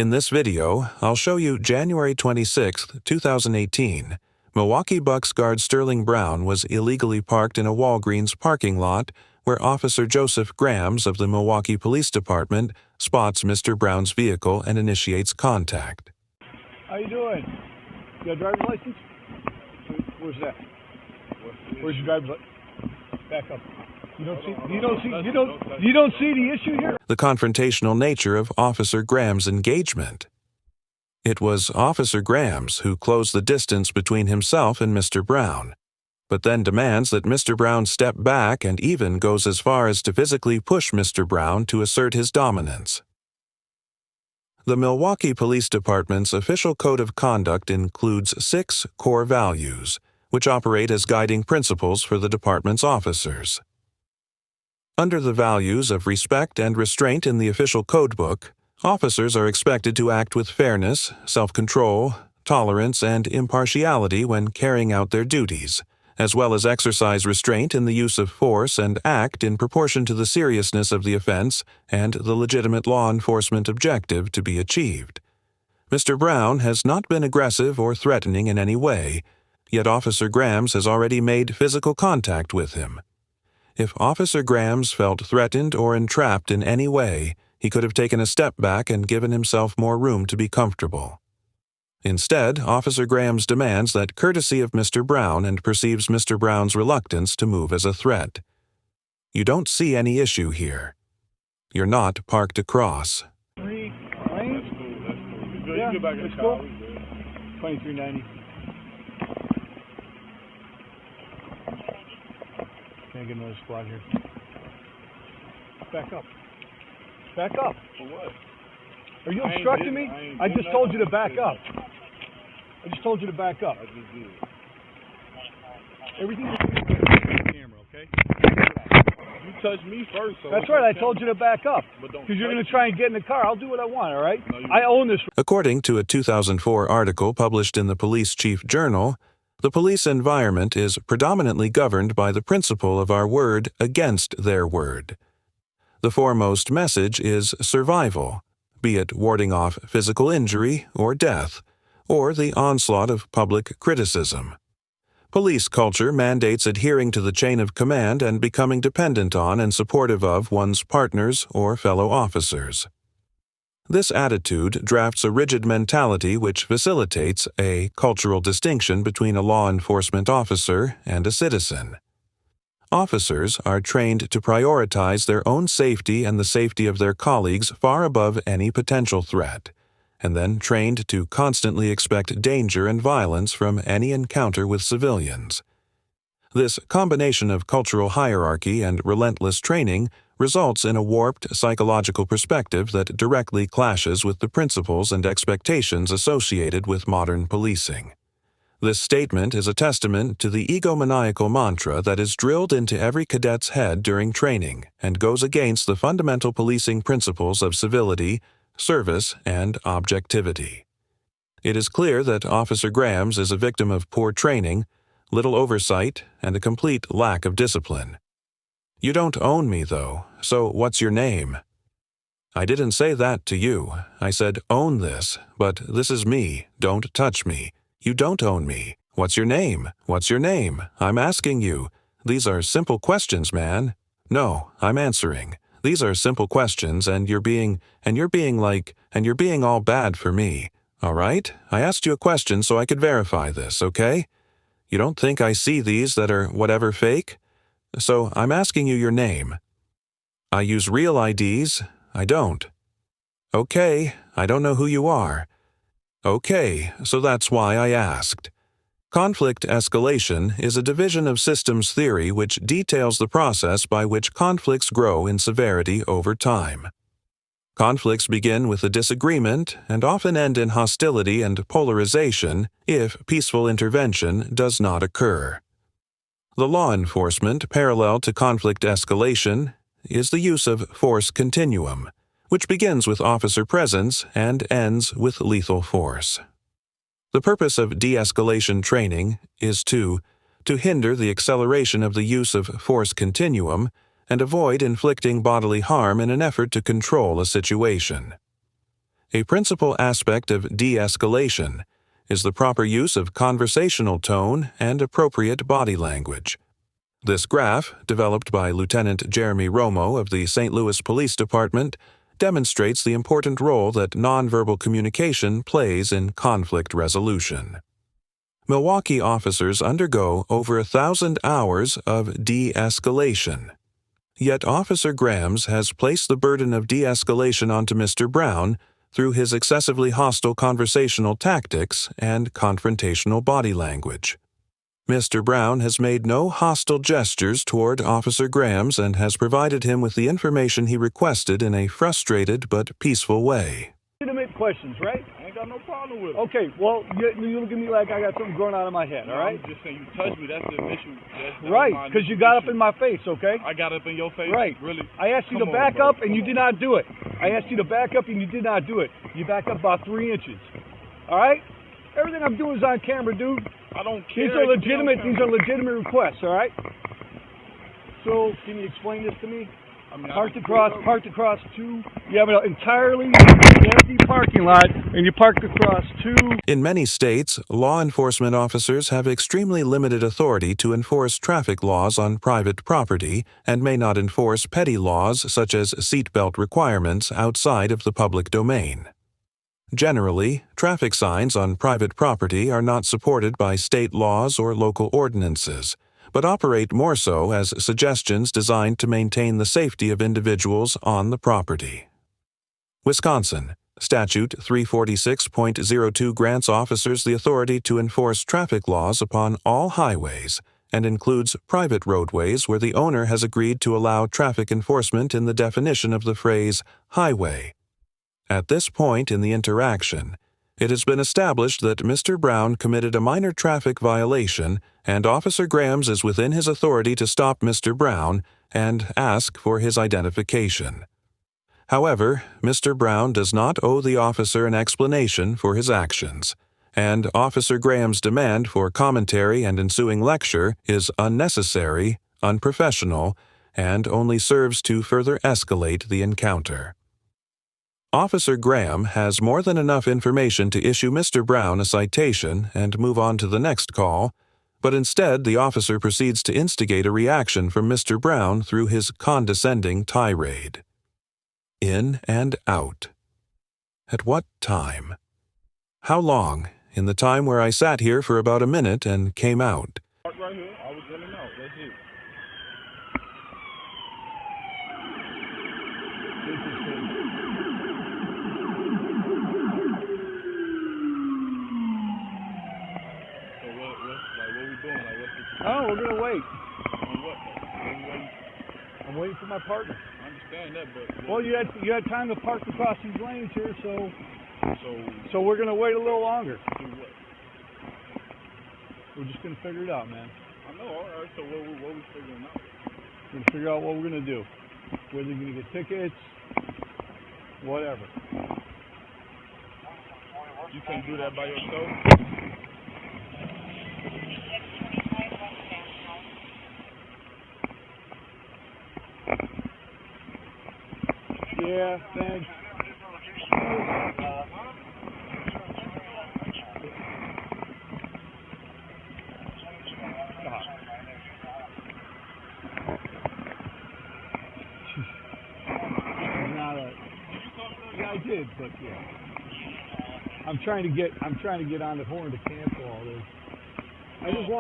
In this video, I'll show you January 26, 2018. Milwaukee Bucks guard Sterling Brown was illegally parked in a Walgreens parking lot where Officer Joseph Grams of the Milwaukee Police Department spots Mr. Brown's vehicle and initiates contact. How you doing? You got a driver's license? Where's that? Where's your driver's license? Back up. You don't see the issue here? The confrontational nature of Officer Grams' engagement. It was Officer Grams who closed the distance between himself and Mr. Brown, but then demands that Mr. Brown step back and even goes as far as to physically push Mr. Brown to assert his dominance. The Milwaukee Police Department's official code of conduct includes 6 core values, which operate as guiding principles for the department's officers. Under the values of respect and restraint in the official codebook, officers are expected to act with fairness, self-control, tolerance, and impartiality when carrying out their duties, as well as exercise restraint in the use of force and act in proportion to the seriousness of the offense and the legitimate law enforcement objective to be achieved. Mr. Brown has not been aggressive or threatening in any way, yet Officer Grams has already made physical contact with him. If Officer Grams felt threatened or entrapped in any way, he could have taken a step back and given himself more room to be comfortable. Instead, Officer Grams demands that courtesy of Mr. Brown and perceives Mr. Brown's reluctance to move as a threat. You don't see any issue here. You're not parked across. 3 lanes? Yeah, it's cool. 2390. Can I get another squad here? Back up. Back up. For what? Are you obstructing me? I just told you to back up. I just told you to back up. I just did. Everything is on camera, okay? You touched me first. So that's right. I told you to back up. But don't because you're going to touch try and get in the car. I'll do what I want, all right? No, I own this. According to a 2004 article published in the Police Chief Journal, the police environment is predominantly governed by the principle of our word against their word. The foremost message is survival, be it warding off physical injury or death, or the onslaught of public criticism. Police culture mandates adhering to the chain of command and becoming dependent on and supportive of one's partners or fellow officers. This attitude drafts a rigid mentality which facilitates a cultural distinction between a law enforcement officer and a citizen. Officers are trained to prioritize their own safety and the safety of their colleagues far above any potential threat, and then trained to constantly expect danger and violence from any encounter with civilians. This combination of cultural hierarchy and relentless training results in a warped psychological perspective that directly clashes with the principles and expectations associated with modern policing. This statement is a testament to the egomaniacal mantra that is drilled into every cadet's head during training and goes against the fundamental policing principles of civility, service, and objectivity. It is clear that Officer Grams is a victim of poor training, little oversight, and a complete lack of discipline. You don't own me, though, so what's your name? I didn't say that to you. I said, own this, but this is me. Don't touch me. You don't own me. What's your name? What's your name? I'm asking you. These are simple questions, man. No, I'm answering. These are simple questions, and you're being all bad for me. All right? I asked you a question so I could verify this, okay? You don't think I see these that are whatever fake? So I'm asking you your name. I use real IDs. I don't. Okay, I don't know who you are. Okay, so that's why I asked. Conflict escalation is a division of systems theory which details the process by which conflicts grow in severity over time. Conflicts begin with a disagreement and often end in hostility and polarization if peaceful intervention does not occur. The law enforcement parallel to conflict escalation is the use of force continuum, which begins with officer presence and ends with lethal force. The purpose of de-escalation training is to hinder the acceleration of the use of force continuum and avoid inflicting bodily harm in an effort to control a situation. A principal aspect of de-escalation is the proper use of conversational tone and appropriate body language. This graph, developed by Lieutenant Jeremy Romo of the St. Louis Police Department, demonstrates the important role that nonverbal communication plays in conflict resolution. Milwaukee officers undergo over 1,000 hours of de-escalation. Yet Officer Grams has placed the burden of de-escalation onto Mr. Brown through his excessively hostile conversational tactics and confrontational body language. Mr. Brown has made no hostile gestures toward Officer Grams and has provided him with the information he requested in a frustrated but peaceful way. Legitimate questions, right? I ain't got no problem with it. Okay, well, you look at me like I got something growing out of my head, all right? I'm just saying, you touched me. That's the initial. Right, because you got up in my face, okay? I got up in your face? Right. Really? I asked you to back up, and you did not do it. I asked you to back up, and you did not do it. You backed up about 3 inches, all right? Everything I'm doing is on camera, dude. I don't care. These are legitimate requests, all right? So, can you explain this to me? Parked across two. You have an entirely empty parking lot, and you parked across two. In many states, law enforcement officers have extremely limited authority to enforce traffic laws on private property and may not enforce petty laws such as seatbelt requirements outside of the public domain. Generally, traffic signs on private property are not supported by state laws or local ordinances, but operate more so as suggestions designed to maintain the safety of individuals on the property. Wisconsin, Statute 346.02 grants officers the authority to enforce traffic laws upon all highways and includes private roadways where the owner has agreed to allow traffic enforcement in the definition of the phrase highway. At this point in the interaction, it has been established that Mr. Brown committed a minor traffic violation and Officer Grams is within his authority to stop Mr. Brown and ask for his identification. However, Mr. Brown does not owe the officer an explanation for his actions, and Officer Grams' demand for commentary and ensuing lecture is unnecessary, unprofessional, and only serves to further escalate the encounter. Officer Graham has more than enough information to issue Mr. Brown a citation and move on to the next call, but instead the officer proceeds to instigate a reaction from Mr. Brown through his condescending tirade. In and out. At what time? How long? In the time where I sat here for about a minute and came out. Right here. I was in and out. That's it. Oh, we're gonna wait. On what? I'm waiting for my partner. I understand that, but well, you had time to park across these lanes here, so we're gonna wait a little longer. Do what? We're just gonna figure it out, man. I know. All right. So what we figuring out? We're gonna figure out what we're gonna do. Whether you're gonna get tickets, whatever. You can't do that by yourself. Yeah, thanks. Yeah, I did, but yeah. I'm trying to get on the horn to cancel all this.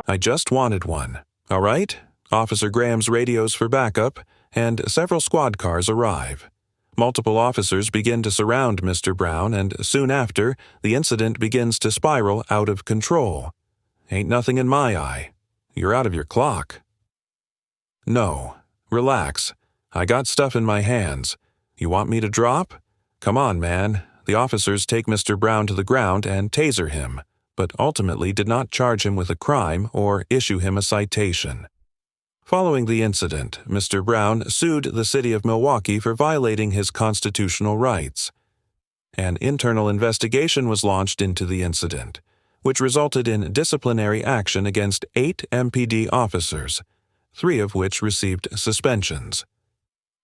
I just wanted one. All right? Officer Graham's radios for backup, and several squad cars arrive. Multiple officers begin to surround Mr. Brown, and soon after, the incident begins to spiral out of control. Ain't nothing in my eye. You're out of your clock. No. Relax. I got stuff in my hands. You want me to drop? Come on, man. The officers take Mr. Brown to the ground and taser him, but ultimately did not charge him with a crime or issue him a citation. Following the incident, Mr. Brown sued the city of Milwaukee for violating his constitutional rights. An internal investigation was launched into the incident, which resulted in disciplinary action against 8 MPD officers, 3 of which received suspensions.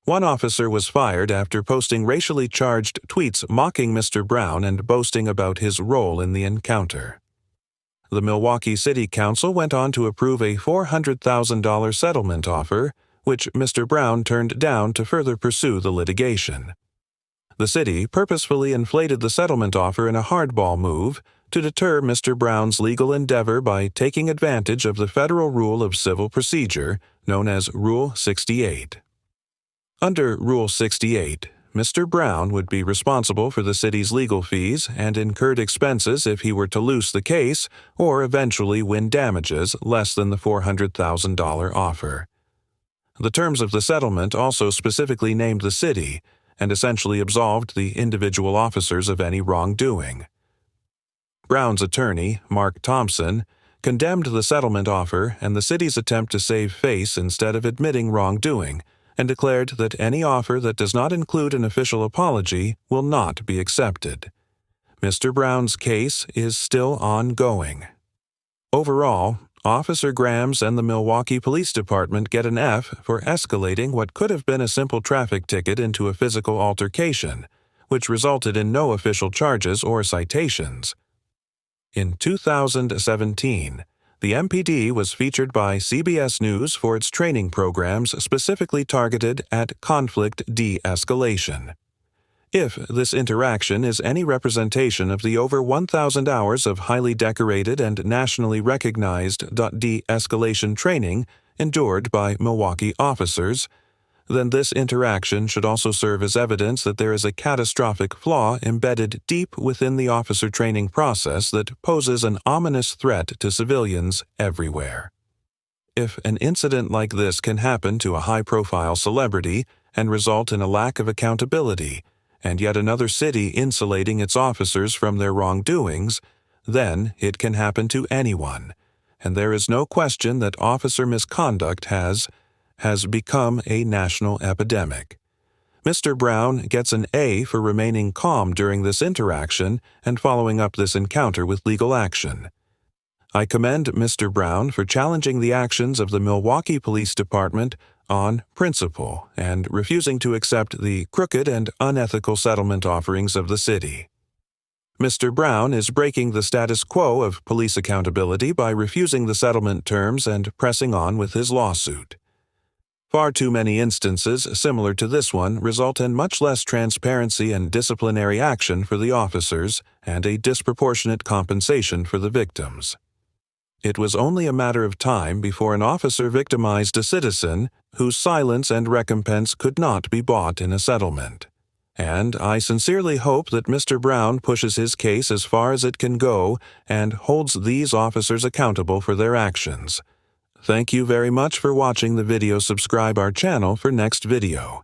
One officer was fired after posting racially charged tweets mocking Mr. Brown and boasting about his role in the encounter. The Milwaukee City Council went on to approve a $400,000 settlement offer, which Mr. Brown turned down to further pursue the litigation. The city purposefully inflated the settlement offer in a hardball move to deter Mr. Brown's legal endeavor by taking advantage of the federal rule of civil procedure known as Rule 68. Under Rule 68, Mr. Brown would be responsible for the city's legal fees and incurred expenses if he were to lose the case or eventually win damages less than the $400,000 offer. The terms of the settlement also specifically named the city and essentially absolved the individual officers of any wrongdoing. Brown's attorney, Mark Thompson, condemned the settlement offer and the city's attempt to save face instead of admitting wrongdoing, and declared that any offer that does not include an official apology will not be accepted. Mr. Brown's case is still ongoing. Overall, Officer Grams and the Milwaukee Police Department get an F for escalating what could have been a simple traffic ticket into a physical altercation, which resulted in no official charges or citations. In 2017, the MPD was featured by CBS News for its training programs specifically targeted at conflict de-escalation. If this interaction is any representation of the over 1,000 hours of highly decorated and nationally recognized de-escalation training endured by Milwaukee officers, then this interaction should also serve as evidence that there is a catastrophic flaw embedded deep within the officer training process that poses an ominous threat to civilians everywhere. If an incident like this can happen to a high-profile celebrity and result in a lack of accountability, and yet another city insulating its officers from their wrongdoings, then it can happen to anyone, and there is no question that officer misconduct has become a national epidemic. Mr. Brown gets an A for remaining calm during this interaction and following up this encounter with legal action. I commend Mr. Brown for challenging the actions of the Milwaukee Police Department on principle and refusing to accept the crooked and unethical settlement offerings of the city. Mr. Brown is breaking the status quo of police accountability by refusing the settlement terms and pressing on with his lawsuit. Far too many instances similar to this one result in much less transparency and disciplinary action for the officers and a disproportionate compensation for the victims. It was only a matter of time before an officer victimized a citizen whose silence and recompense could not be bought in a settlement. And I sincerely hope that Mr. Brown pushes his case as far as it can go and holds these officers accountable for their actions. Thank you very much for watching the video. Subscribe our channel for next video.